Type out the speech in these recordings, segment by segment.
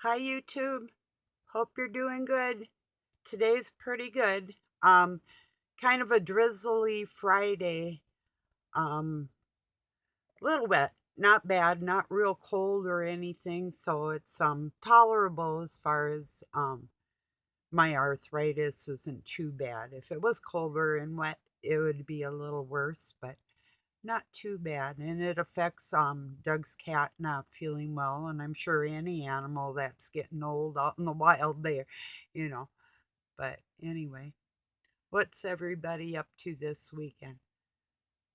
Hi YouTube. Hope you're doing good. Today's pretty good. Kind of a drizzly Friday. Little bit. Not bad, not real cold or anything, so it's tolerable as far as my arthritis isn't too bad. If it was colder and wet, it would be a little worse, but not too bad. And it affects Doug's cat not feeling well, and I'm sure any animal that's getting old out in the wild there, you know. But anyway, what's everybody up to this weekend?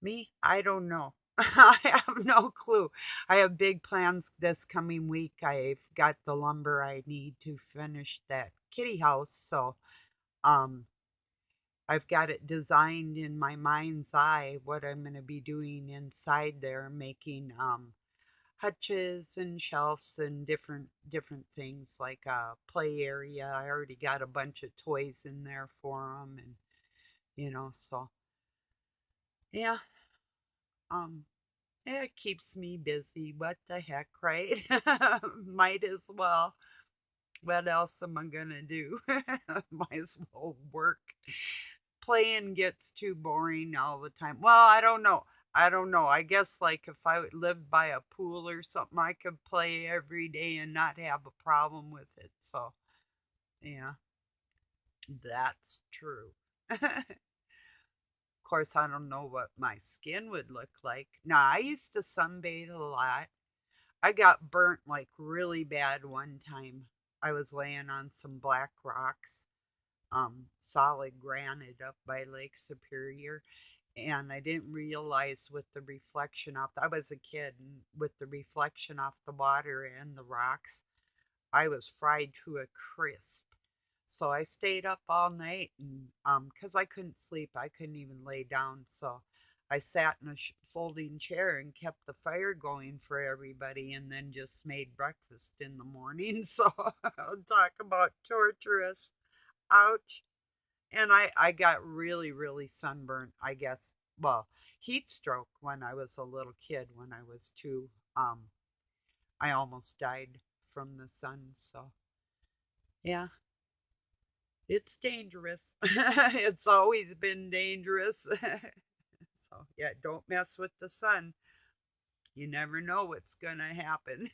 Me? I don't know. I have no clue. I have big plans this coming week. I've got the lumber I need to finish that kitty house, so um I've got it designed in my mind's eye what I'm going to be doing inside there, making hutches and shelves and different things like a play area. I already got a bunch of toys in there for them, and so yeah, um, yeah, it keeps me busy. What the heck, right? Might as well. What else am I gonna do? Might as well work. Playing gets too boring all the time. Well, I don't know. I don't know. I guess like if I lived by a pool or something, I could play every day and not have a problem with it. So, yeah, that's true. Of course, I don't know what my skin would look like. Now, I used to sunbathe a lot. I got burnt like really bad one time. I was laying on some black rocks, solid granite up by Lake Superior, and I didn't realize with the reflection off I was a kid, and with the reflection off the water and the rocks, I was fried to a crisp. So I stayed up all night, and because I couldn't sleep, I couldn't even lay down. So I sat in a folding chair and kept the fire going for everybody, and then just made breakfast in the morning. So I'll talk about torturous. Ouch. And I got really sunburnt, I guess. Well, heat stroke when I was a little kid, when I was two. Um, I almost died from the sun. So, yeah, it's dangerous. It's always been dangerous. So, yeah, don't mess with the sun. You never know what's going to happen.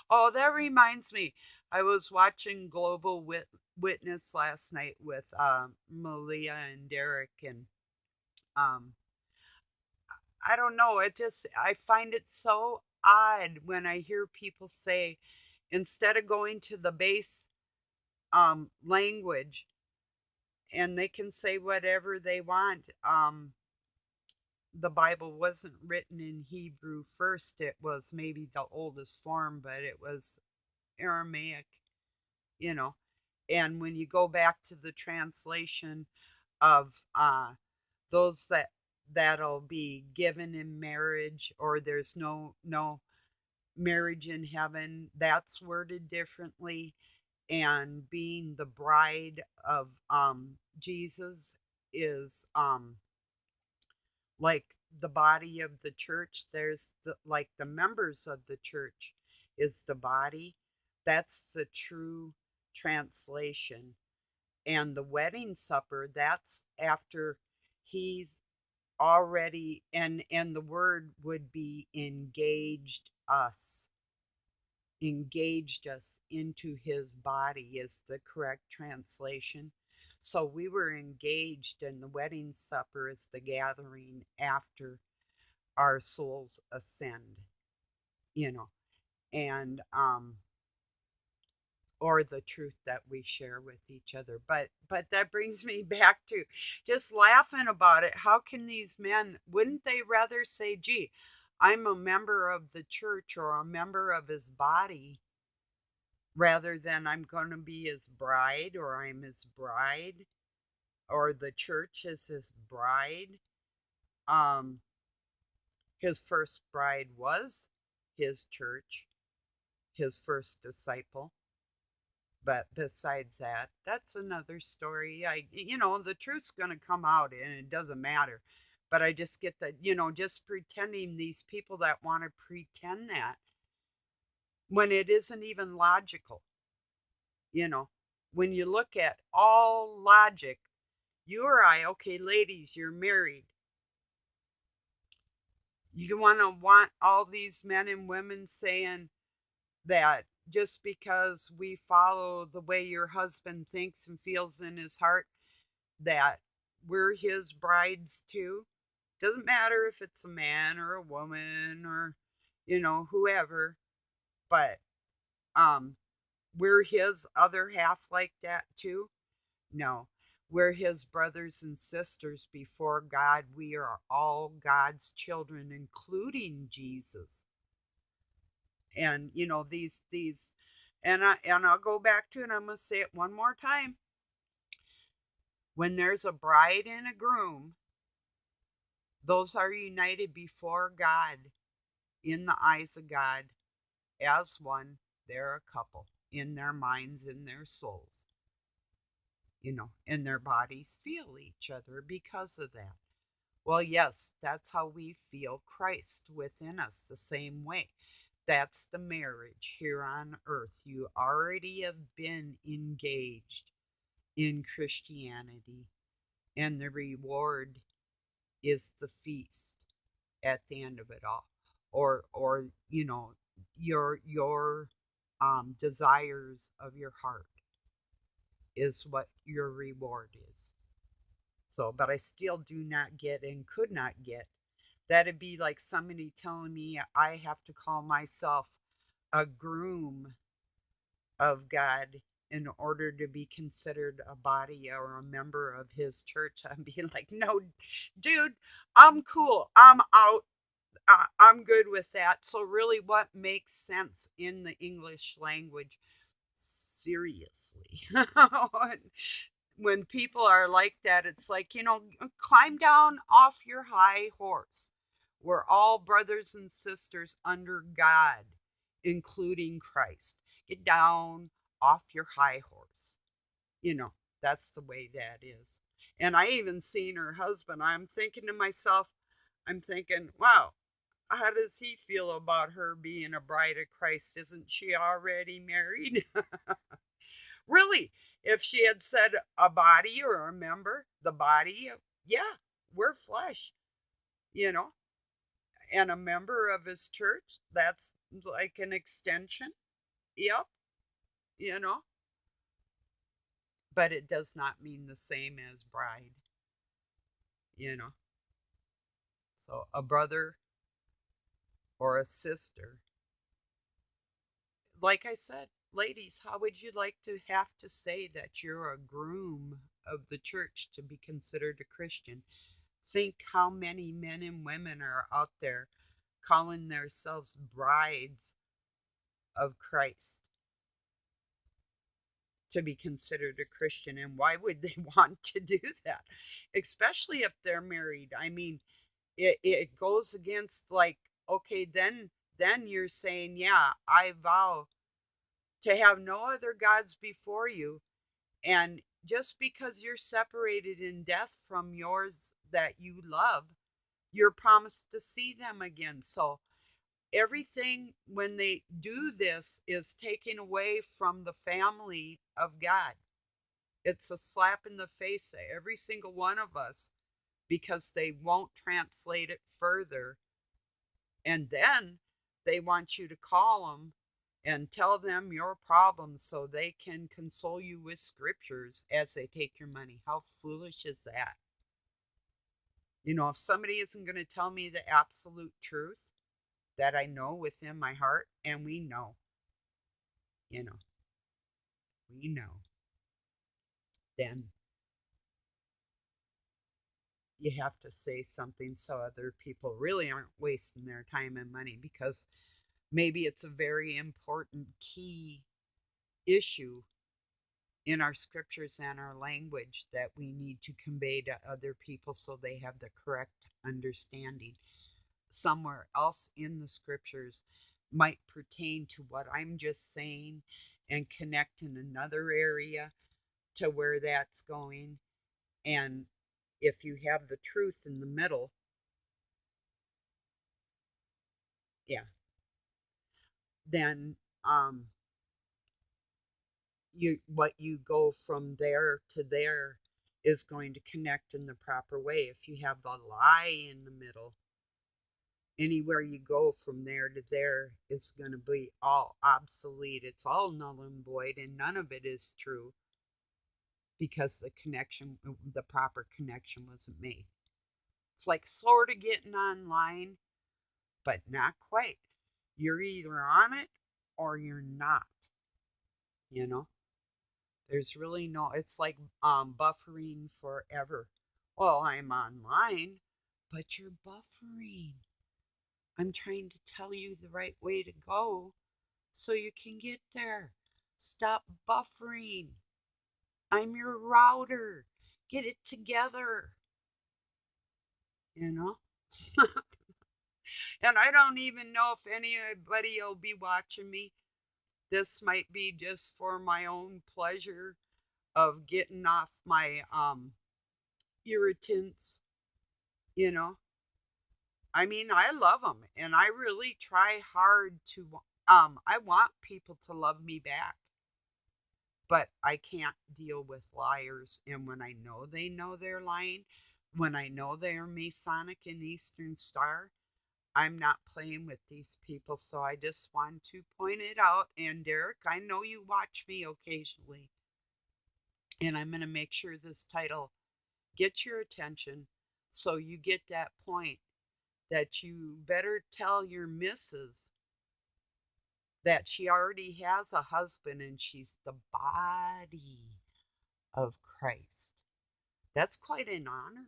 Oh, that reminds me. I was watching Witness last night with Malia and Derek, and um, I don't know. I find it so odd when I hear people say, instead of going to the base language, and they can say whatever they want. The Bible wasn't written in Hebrew first. It was maybe the oldest form, but it was Aramaic, you know. And when you go back to the translation of those that'll be given in marriage, or there's no marriage in heaven, that's worded differently. And being the bride of Jesus is like the body of the church. There's like the members of the church is the body. That's the true translation. And the wedding supper, that's after he's already, and the word would be engaged us into his body is the correct translation. So we were engaged, and the wedding supper is the gathering after our souls ascend, you know, and or the truth that we share with each other. But that brings me back to just laughing about it. How can these men, wouldn't they rather say, gee, I'm a member of the church or a member of his body, rather than I'm going to be his bride, or I'm his bride, or the church is his bride? Um, his first bride was his church, his first disciple. But besides that, that's another story. The truth's going to come out, and it doesn't matter. But I just get that, just pretending, these people that want to pretend that, when it isn't even logical. You know, when you look at all logic, you or I, okay, ladies, you're married. You want all these men and women saying that just because we follow the way your husband thinks and feels in his heart, that we're his brides too. Doesn't matter if it's a man or a woman or, whoever, but um, we're his other half like that too. No, we're his brothers and sisters before God. We are all God's children, including Jesus. And I'll go back to it. And I'm gonna say it one more time. When there's a bride and a groom, those are united before God, in the eyes of God, as one. They're a couple in their minds, in their souls, and their bodies feel each other because of that. Well, yes, that's how we feel Christ within us the same way. That's the marriage here on earth. You already have been engaged in Christianity, and the reward is the feast at the end of it all. Or your desires of your heart is what your reward is. So, but I still do not get and could not get. That'd be like somebody telling me I have to call myself a groom of God in order to be considered a body or a member of his church. I'd be like, no, dude, I'm cool. I'm out. I'm good with that. So, really, what makes sense in the English language? Seriously. When people are like that, it's like, climb down off your high horse. We're all brothers and sisters under God, including Christ. Get down off your high horse. You know, that's the way that is. And I even seen her husband. I'm thinking to myself, wow, how does he feel about her being a bride of Christ? Isn't she already married? Really, if she had said a body or a member, the body, yeah, we're flesh, you know, and a member of his church, that's like an extension. Yep, you know, but it does not mean the same as bride, you know. So a brother or a sister, like I said, ladies, how would you like to have to say that you're a groom of the church to be considered a Christian? Think how many men and women are out there calling themselves brides of Christ to be considered a Christian. And why would they want to do that? Especially if they're married. I mean, it goes against, like, okay, then you're saying, yeah, I vow to have no other gods before you. And just because you're separated in death from yours that you love, you're promised to see them again. So everything when they do this is taken away from the family of God. It's a slap in the face to every single one of us because they won't translate it further. And then they want you to call them and tell them your problems so they can console you with scriptures as they take your money. How foolish is that? If somebody isn't going to tell me the absolute truth that I know within my heart, and you know, we know, then you have to say something so other people really aren't wasting their time and money, because maybe it's a very important key issue in our scriptures and our language that we need to convey to other people so they have the correct understanding. Somewhere else in the scriptures might pertain to what I'm just saying and connect in another area to where that's going. And if you have the truth in the middle, yeah, then um what you go from there to there is going to connect in the proper way. If you have the lie in the middle, anywhere you go from there to there is going to be all obsolete. It's all null and void, and none of it is true because the proper connection wasn't made. It's like sort of getting online, but not quite. You're either on it or you're not, you know? There's really no, it's like buffering forever. Well, I'm online, but you're buffering. I'm trying to tell you the right way to go so you can get there. Stop buffering. I'm your router. Get it together. You know? And I don't even know if anybody will be watching me. This might be just for my own pleasure of getting off my irritants, you know. I mean, I love them and I really try hard to I want people to love me back. But I can't deal with liars, and when I know they're lying, when I know they're Masonic and Eastern Star, I'm not playing with these people. So I just want to point it out. And Derek, I know you watch me occasionally, and I'm going to make sure this title gets your attention so you get that point that you better tell your missus that she already has a husband and she's the body of Christ. That's quite an honor,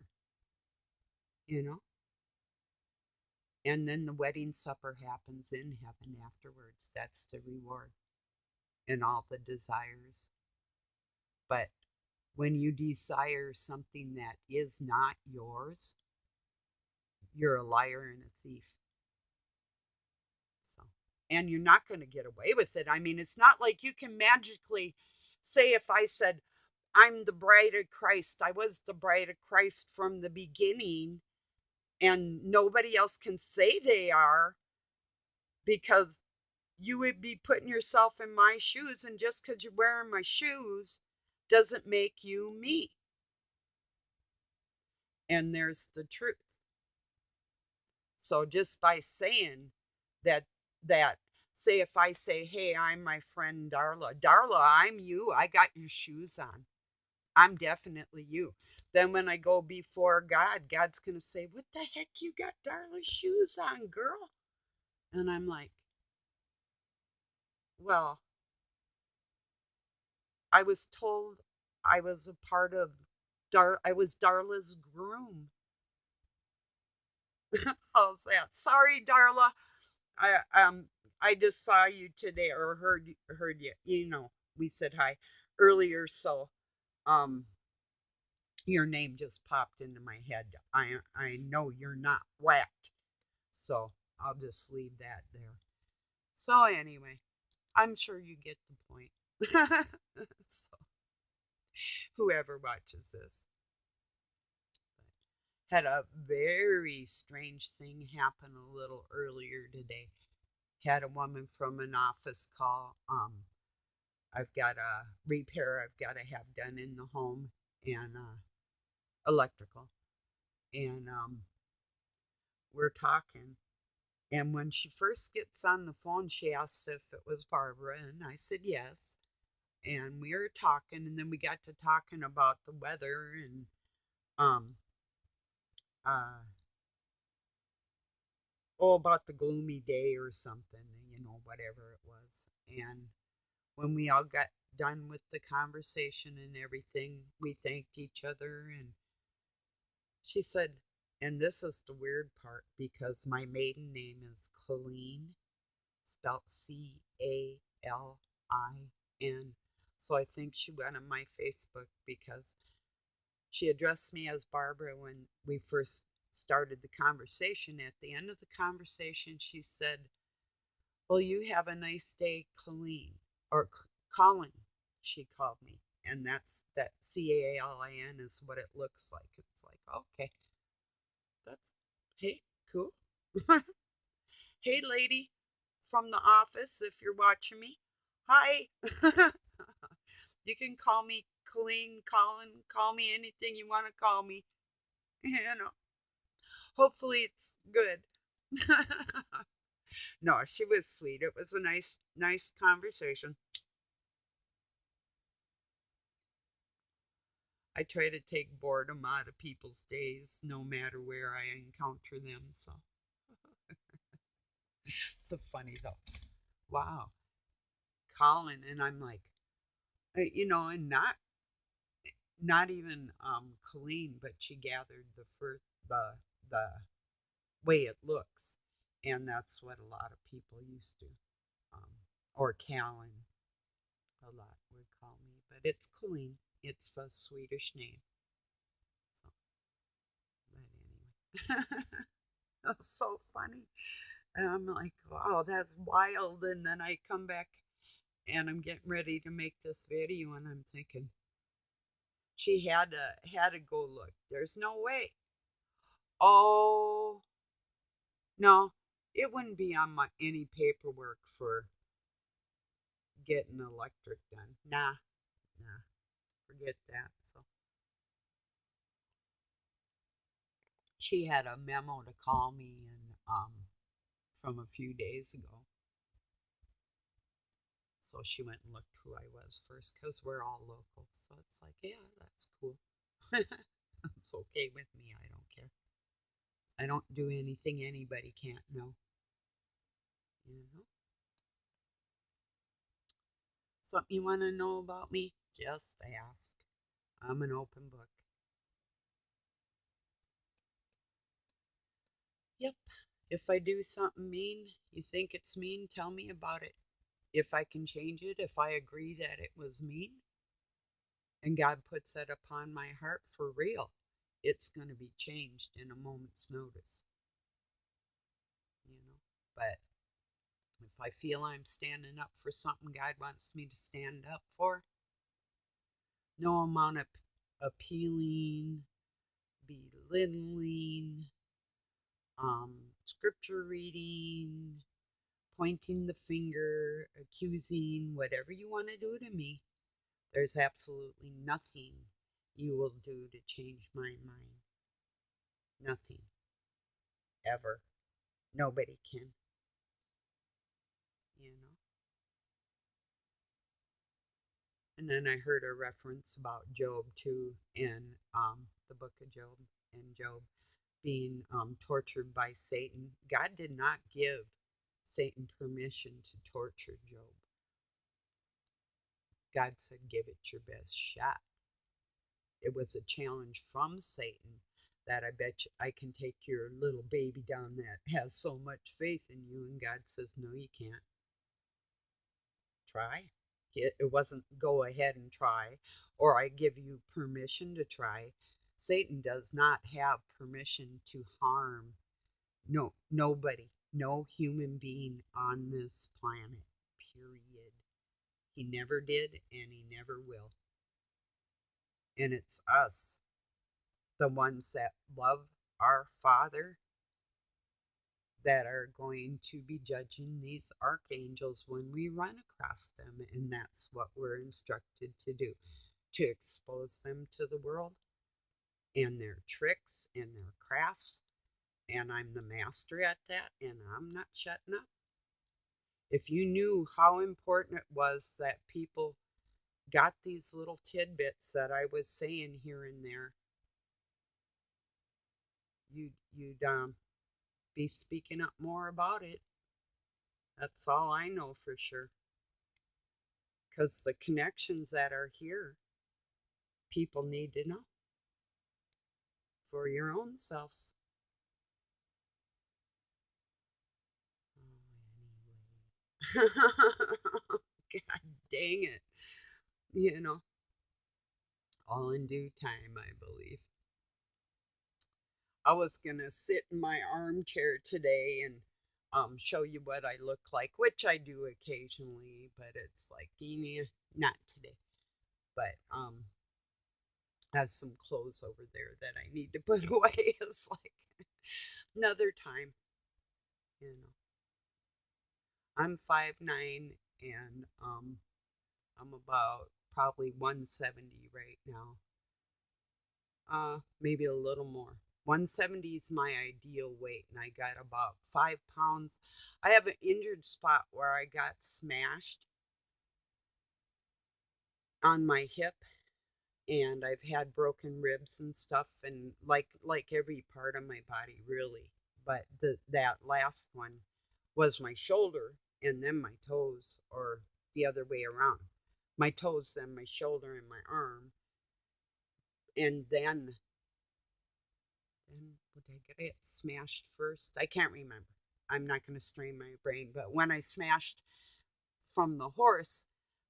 you know? And then the wedding supper happens in heaven afterwards. That's the reward and all the desires. But when you desire something that is not yours, you're a liar and a thief. So, and you're not going to get away with it. I mean, it's not like you can magically say, if I said, I'm the bride of Christ, I was the bride of Christ from the beginning, and nobody else can say they are, because you would be putting yourself in my shoes, and just because you're wearing my shoes doesn't make you me. And there's the truth. So just by saying that say, if I say, hey, I'm my friend Darla, I'm you, I got your shoes on, I'm definitely you. Then when I go before God, God's going to say, what the heck you got Darla's shoes on, girl? And I'm like, well, I was told I was a part of I was Darla's groom. How's that? Sorry, Darla. I just saw you today, or heard you. You know, we said hi earlier, so um your name just popped into my head. I know you're not whacked, so I'll just leave that there. So anyway, I'm sure you get the point. So whoever watches this. Had a very strange thing happen a little earlier today. Had a woman from an office call. I've got a repair I've got to have done in the home, and electrical. And we're talking. And when she first gets on the phone, she asked if it was Barbara, and I said yes. And we were talking, and then we got to talking about the weather and um uh about the gloomy day or something, whatever it was. And when we all got done with the conversation and everything, we thanked each other. And she said, and this is the weird part, because my maiden name is Colleen, spelled Calin. So I think she went on my Facebook because she addressed me as Barbara when we first started the conversation. At the end of the conversation, she said, well, you have a nice day, Colleen, or Colin, she called me. And that Calin is what it looks like. It's like, okay, that's, hey, cool. Hey, lady. from the office if you're watching me. Hi. You can call me Colleen, Colin, call me anything you want to call me. You know, hopefully it's good. No, she was sweet. It was a nice conversation. I try to take boredom out of people's days no matter where I encounter them. So it's funny though. Wow. Colin, and I'm like, and not even Colleen, but she gathered the way it looks, and that's what a lot of people used to, um, or Callan, a lot would call me, but it's Colleen. It's a Swedish name. So, but anyway, that's so funny. And I'm like, wow, that's wild. And then I come back and I'm getting ready to make this video, and I'm thinking she had to go look. There's no way. Oh no, it wouldn't be on my any paperwork for getting electric done. Nah, forget that. So she had a memo to call me and from a few days ago. So she went and looked who I was first because we're all local. So it's like, yeah, that's cool. It's okay with me. I don't care. I don't do anything anybody can't know. You know? Something you want to know about me? Just ask. I'm an open book. Yep. If I do something mean, you think it's mean, tell me about it. If I can change it, if I agree that it was mean, and God puts that upon my heart for real, it's going to be changed in a moment's notice. You know, but if I feel I'm standing up for something God wants me to stand up for, no amount of appealing, belittling, scripture reading, pointing the finger, accusing, whatever you want to do to me, there's absolutely nothing you will do to change my mind. Nothing. Ever. Nobody can. You know? And then I heard a reference about Job too in the book of Job, and Job being tortured by Satan. God did not give Satan permission to torture Job. God said, give it your best shot. It was a challenge from Satan that I bet you I can take your little baby down that has so much faith in you. And God says, no, you can't. Try. It wasn't go ahead and try, or I give you permission to try. Satan does not have permission to harm nobody, no human being on this planet, period. He never did, and he never will. And it's us, the ones that love our Father, that are going to be judging these archangels when we run across them. And that's what we're instructed to do, to expose them to the world and their tricks and their crafts. And I'm the master at that, and I'm not shutting up. If you knew how important it was that people got these little tidbits that I was saying here and there, you'd be speaking up more about it. That's all I know for sure. Because the connections that are here, people need to know for your own selves. Oh, anyway. God dang it. You know, all in due time, I believe. I was going to sit in my armchair today and show you what I look like, which I do occasionally, but it's like, not today. But I have some clothes over there that I need to put away. It's like another time, you know. I'm 5'9", and I'm about probably 170 right now. Maybe a little more. 170 is my ideal weight, and I got about 5 pounds. I have an injured spot where I got smashed on my hip, and I've had broken ribs and stuff, and like every part of my body really. But that last one was my shoulder, and then my toes, or the other way around. My toes, then my shoulder and my arm, and then would I get it smashed first? I can't remember. I'm not going to strain my brain, but when I smashed from the horse,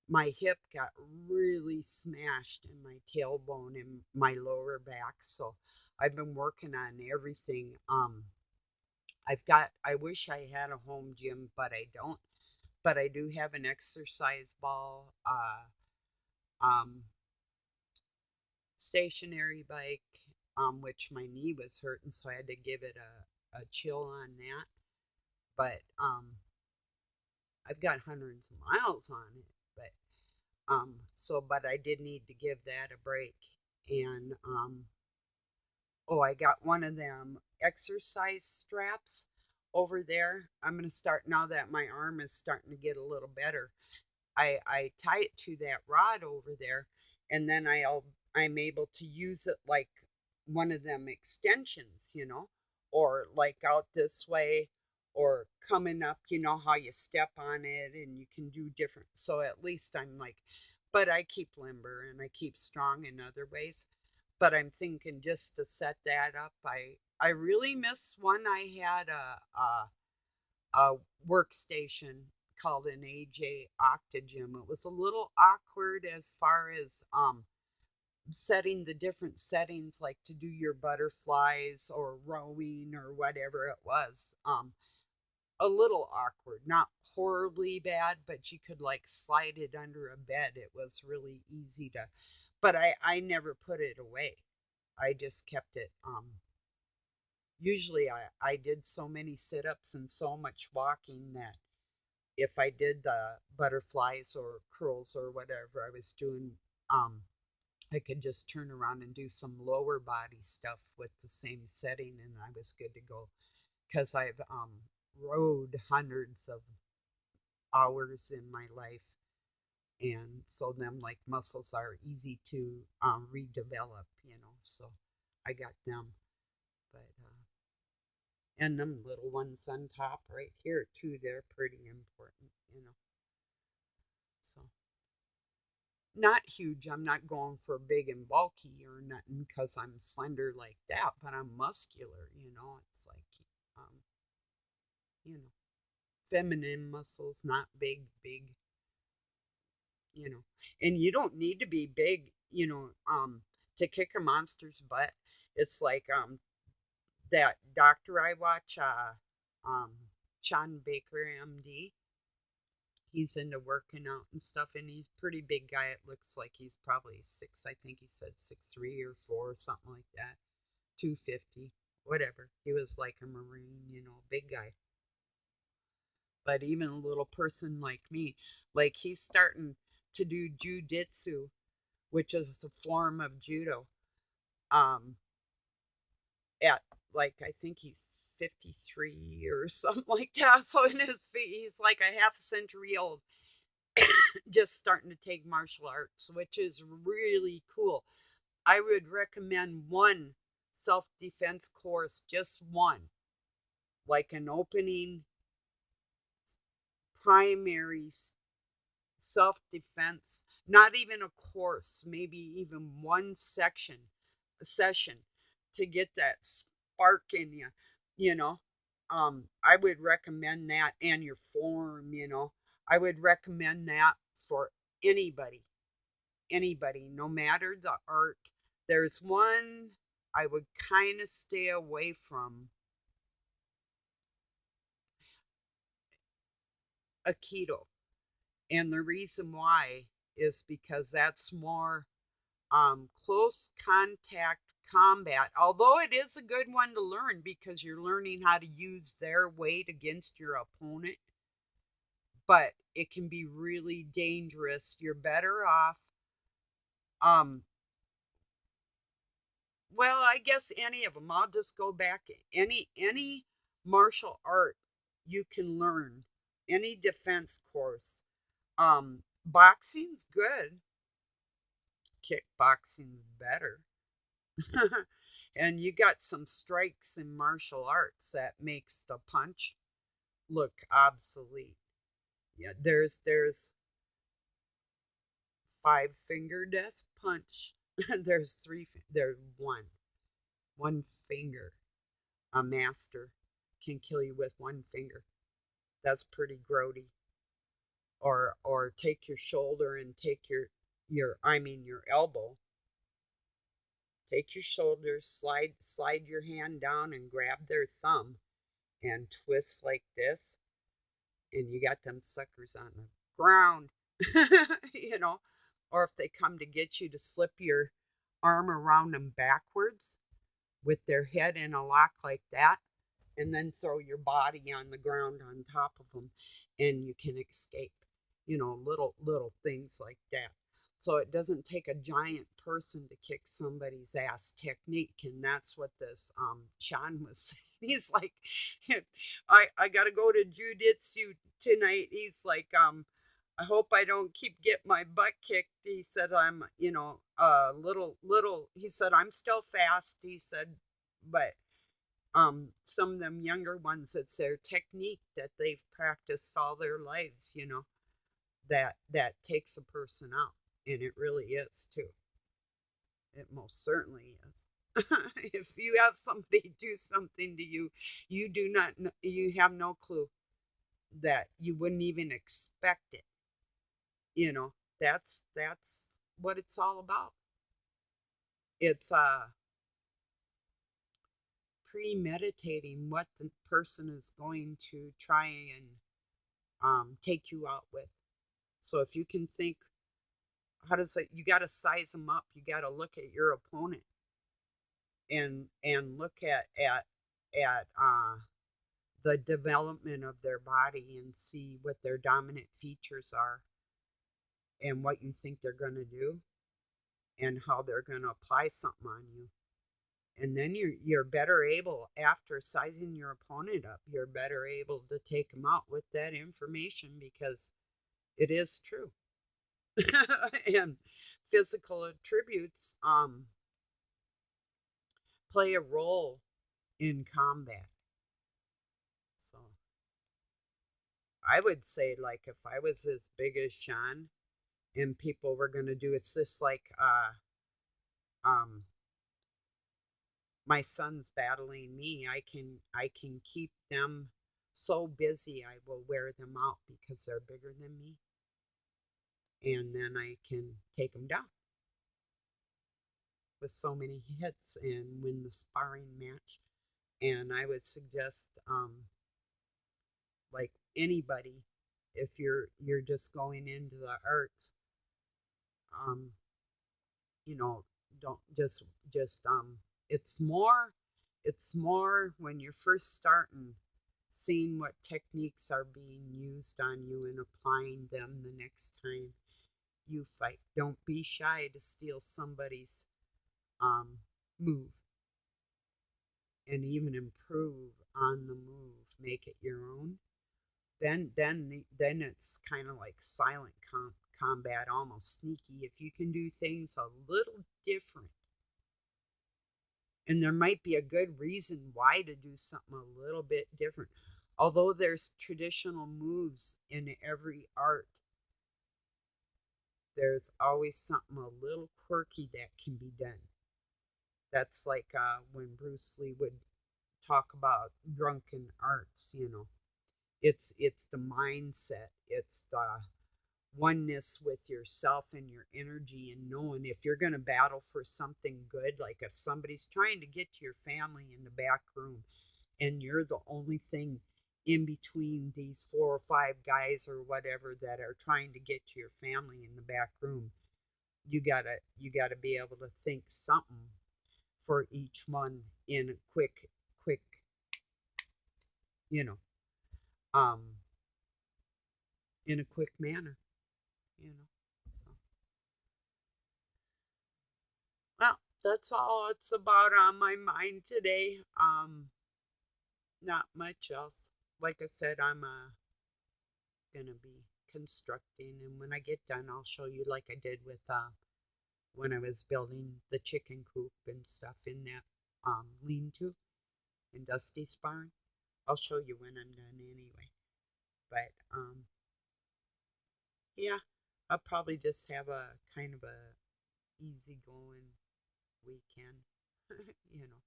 my hip got really smashed in my tailbone and my lower back. So I've been working on everything. I wish I had a home gym, but I don't. But I do have an exercise ball, um, stationary bike, which my knee was hurting, so I had to give it a chill on that. But I've got hundreds of miles on it. But I did need to give that a break. And oh, I got one of them exercise straps over there. I'm going to start now that my arm is starting to get a little better. I tie it to that rod over there, and then I'm able to use it like one of them extensions, or like out this way, or coming up, how you step on it and you can do different. So at least I'm like, but I keep limber and I keep strong in other ways. But I'm thinking just to set that up, I really miss one. I had a workstation called an AJ Octagym. It was a little awkward as far as setting the different settings, like to do your butterflies or rowing or whatever it was. A little awkward, not horribly bad, but you could like slide it under a bed. It was really easy to, but I never put it away. I just kept it. Usually I did so many sit-ups and so much walking that if I did the butterflies or curls or whatever I was doing, I could just turn around and do some lower body stuff with the same setting, and I was good to go. Because I've rode hundreds of hours in my life, and so them like muscles are easy to redevelop, So I got them, but and them little ones on top right here too. They're pretty important. So not huge. I'm not going for big and bulky or nothing because I'm slender like that, but I'm muscular. It's like, um, you know, feminine muscles, not big. And you don't need to be big, to kick a monster's butt. It's like that doctor I watch, um, Sean Baker, MD. He's into working out and stuff, and he's a pretty big guy. It looks like he's probably six. I think he said 6'3" or 4", something like that. 250, whatever. He was like a Marine, big guy. But even a little person like me, like he's starting to do jujitsu, which is a form of judo. Um, at like I think he's 53 or something like that. So in his feet, he's like a half a century old, just starting to take martial arts, which is really cool. I would recommend one self defense course, just one, like an opening primary self defense, not even a course, maybe even one a session to get that spark in you, you know. I would recommend that, and your form. I would recommend that for anybody, no matter the art. There's one I would kind of stay away from, Aikido. And the reason why is because that's more close contact combat, although it is a good one to learn because you're learning how to use their weight against your opponent. but it can be really dangerous. You're better off, um, well, I guess any of them. I'll just go back. Any martial art you can learn, any defense course. Boxing's good. Kickboxing's better. And you got some strikes in martial arts that makes the punch look obsolete. Yeah, there's five finger death punch. There's three. There's one finger. A master can kill you with one finger. That's pretty grody. Or take your shoulder and take your elbow. Take your shoulder, slide your hand down and grab their thumb and twist like this, and you got them suckers on the ground. you know. Or if they come to get you, to slip your arm around them backwards with their head in a lock like that, and then throw your body on the ground on top of them, and you can escape. Little things like that. So it doesn't take a giant person to kick somebody's ass. Technique, and that's what this Sean was saying. He's like, I gotta go to jujitsu tonight. He's like, I hope I don't keep get my butt kicked. He said I'm, little. He said I'm still fast. He said, but some of them younger ones, it's their technique that they've practiced all their lives. That takes a person out, and it really is too. It most certainly is. If you have somebody do something to you, you do not, you have no clue, that you wouldn't even expect it. You know, that's what it's all about. It's premeditating what the person is going to try and take you out with. So if you can think, how does it? You got to size them up. You got to look at your opponent and look at the development of their body and see what their dominant features are and what you think they're going to do and how they're going to apply something on you. And then you're better able, after sizing your opponent up, you're better able to take them out with that information, because it is true. And physical attributes play a role in combat. So I would say, like, if I was as big as Sean and people were going to do, it's just like my son's battling me. I can keep them so busy I will wear them out because they're bigger than me, and then I can take them down with so many hits and win the sparring match. And I would suggest, like anybody, if you're just going into the arts, um, you know, don't just it's more when you're first starting, seeing what techniques are being used on you and applying them the next time you fight. Don't be shy to steal somebody's move, and even improve on the move, make it your own. Then it's kind of like silent combat, almost sneaky. If you can do things a little different, and there might be a good reason why to do something a little bit different. Although there's traditional moves in every art, there's always something a little quirky that can be done. That's like when Bruce Lee would talk about drunken arts. It's the mindset. It's the oneness with yourself and your energy, and knowing if you're going to battle for something good, like if somebody's trying to get to your family in the back room and you're the only thing in between these 4 or 5 guys or whatever that are trying to get to your family in the back room, you gotta be able to think something for each one in a quick, you know um in a quick manner, you know. So, well, that's all it's about on my mind today. Not much else. Like I said, I'm gonna be constructing, and when I get done, I'll show you like I did with when I was building the chicken coop and stuff in that lean-to in Dusty's barn. I'll show you when I'm done anyway. But yeah, I'll probably just have a kind of a easygoing weekend, you know.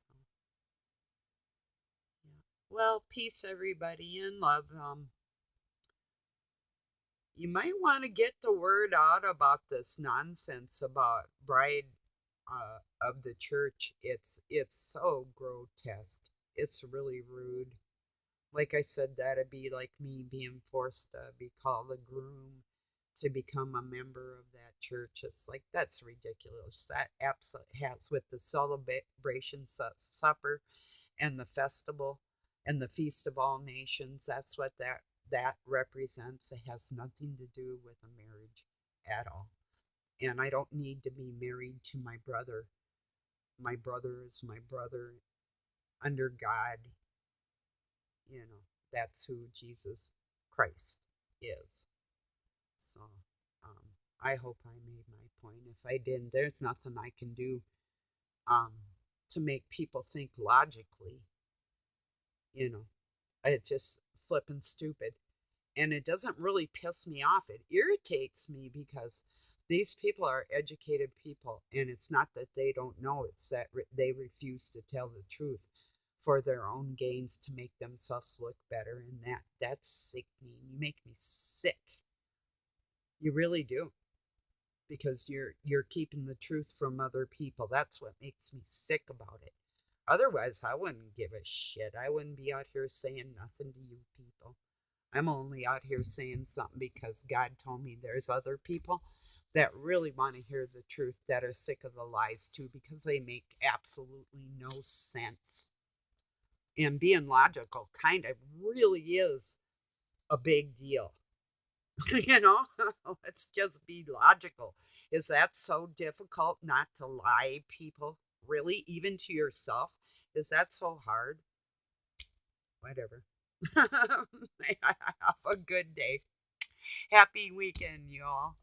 So yeah. Well, peace, everybody, and love. You might want to get the word out about this nonsense about bride of the church. It's so grotesque. It's really rude. Like I said, that'd be like me being forced to be called a groom to become a member of that church. It's like that's ridiculous. That absolutely has with the celebration supper and the festival and the feast of all nations. That's what that represents. It has nothing to do with a marriage at all. And I don't need to be married to my brother. My brother is my brother under God. You know, that's who Jesus Christ is. So, I hope I made my point. If I didn't, there's nothing I can do um, to make people think logically. You know, it's just flipping stupid. And it doesn't really piss me off. It irritates me because these people are educated people, and it's not that they don't know, it's that they refuse to tell the truth for their own gains to make themselves look better, and that's sickening. You make me sick. You really do, because you're keeping the truth from other people. That's what makes me sick about it. Otherwise, I wouldn't give a shit. I wouldn't be out here saying nothing to you people. I'm only out here saying something because God told me there's other people that really want to hear the truth, that are sick of the lies too, because they make absolutely no sense. And being logical kind of really is a big deal. You know, let's just be logical. Is that so difficult not to lie, people? Really? Even to yourself? Is that so hard? Whatever. Have a good day. Happy weekend, y'all.